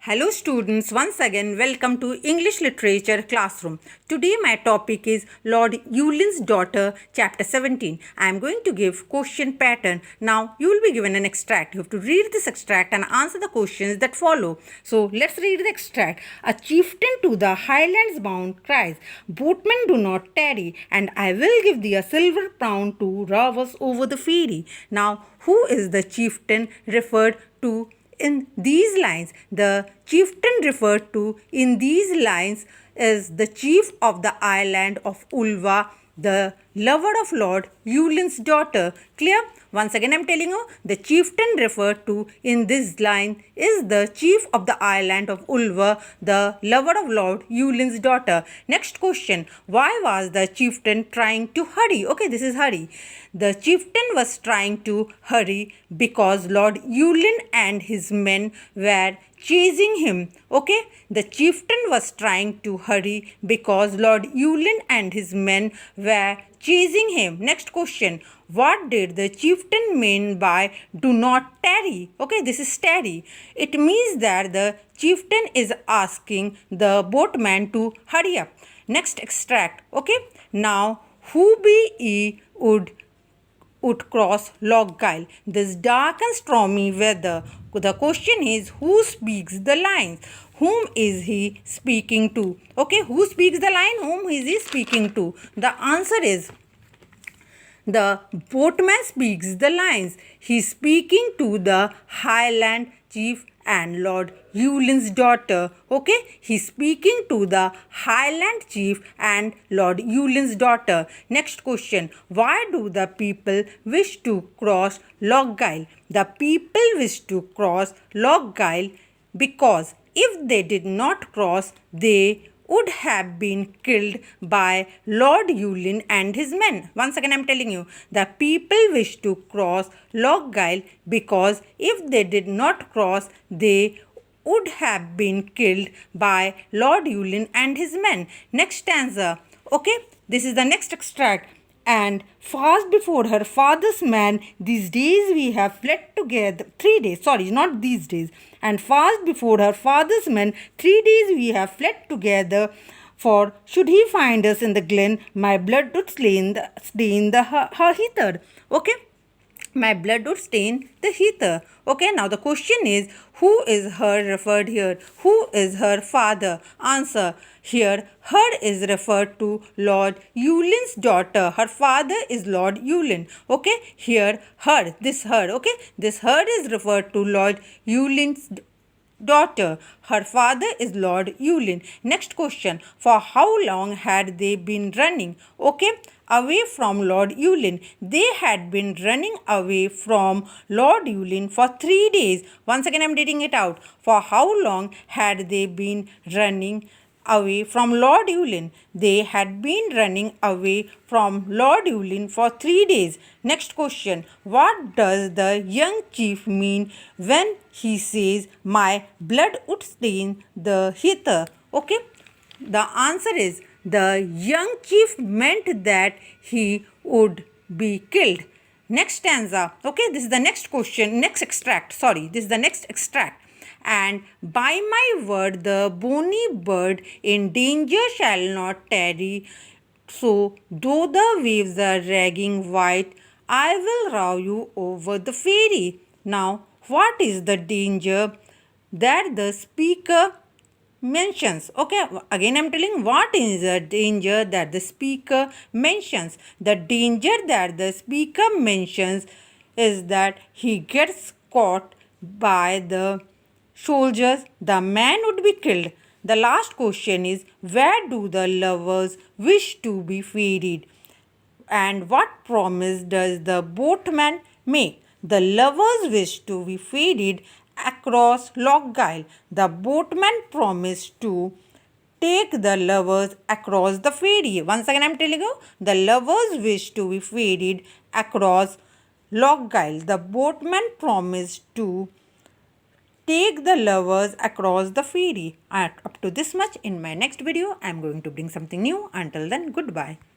Hello students, once again welcome to English Literature Classroom. Today my topic is Lord Yulin's Daughter, Chapter 17. I am going to give question pattern. Now you will be given an extract. You have to read this extract and answer the questions that follow. So let's read the extract. A chieftain to the highlands bound cries, boatmen do not tarry, and I will give thee a silver pound to row us over the ferry. Now who is the chieftain referred to in these lines? The chieftain referred to in these lines is the chief of the island of Ulva, the lover of Lord Yulin's daughter. Clear? Once again I am telling you, the chieftain referred to in this line is the chief of the island of Ulva, the lover of Lord Yulin's daughter. Next question. Why was the chieftain trying to hurry? Okay, this is hurry. The chieftain was trying to hurry because Lord Yulin and his men were chasing him. Okay, the chieftain was trying to hurry because Lord Yulin and his men were chasing him. Next question. What did the chieftain mean by do not tarry? Okay, this is tarry. It means that the chieftain is asking the boatman to hurry up. Next extract. Okay, now who be ye would cross Loch Gyle. This dark and stormy weather. The question is, who speaks the lines? Whom is he speaking to? Okay, who speaks the line? Whom is he speaking to? The answer is the boatman speaks the lines. He is speaking to the Highland chief and Lord Yulin's daughter. Okay, he is speaking to the Highland chief and Lord Yulin's daughter. Next question. Why do the people wish to cross Loch Gyle? The people wish to cross Loch Gyle because if they did not cross, they would have been killed by Lord Yulin and his men. Once again I am telling you, the people wish to cross Loch Gyle because if they did not cross, they would have been killed by Lord Yulin and his men. Next stanza. Okay, this is the next extract. And fast before her father's man, these days we have fled together. 3 days, sorry, not these days. And fast before her father's men, 3 days we have fled together. For should he find us in the glen, my blood would stain her heather. Okay, my blood would stain the heather. Okay, now the question is, who is her referred here? Who is her father? Answer. Here, her is referred to Lord Yulin's daughter. Her father is Lord Yulin. Okay, here, her, this her. Okay, this her is referred to Lord Yulin's daughter. Her father is Lord Yulin. Next question. For how long had they been running? Okay, away from Lord Yulin. They had been running away from Lord Yulin for 3 days. Once again I am reading it out. For how long had they been running away from Lord Yulin? They had been running away from Lord Yulin for 3 days. Next question. What does the young chief mean when he says, my blood would stain the heather? Okay, the answer is the young chief meant that he would be killed. Next stanza. Okay, this is the next question, next extract. Sorry, this is the next extract. And by my word, the bonny bird in danger shall not tarry. So, though the waves are ragging white, I will row you over the ferry. Now, what is the danger that the speaker mentions? Okay, again I'm telling what is the danger that the speaker mentions. The danger that the speaker mentions is that he gets caught by the soldiers, the man would be killed. The last question is, where do the lovers wish to be ferried? And what promise does the boatman make? The lovers wish to be ferried across Loch Gyle. The boatman promised to take the lovers across the ferry. Once again I am telling you, the lovers wish to be ferried across Loch Gyle. The boatman promised to take the lovers across the ferry. Up to this much. In my next video, I am going to bring something new. Until then, goodbye.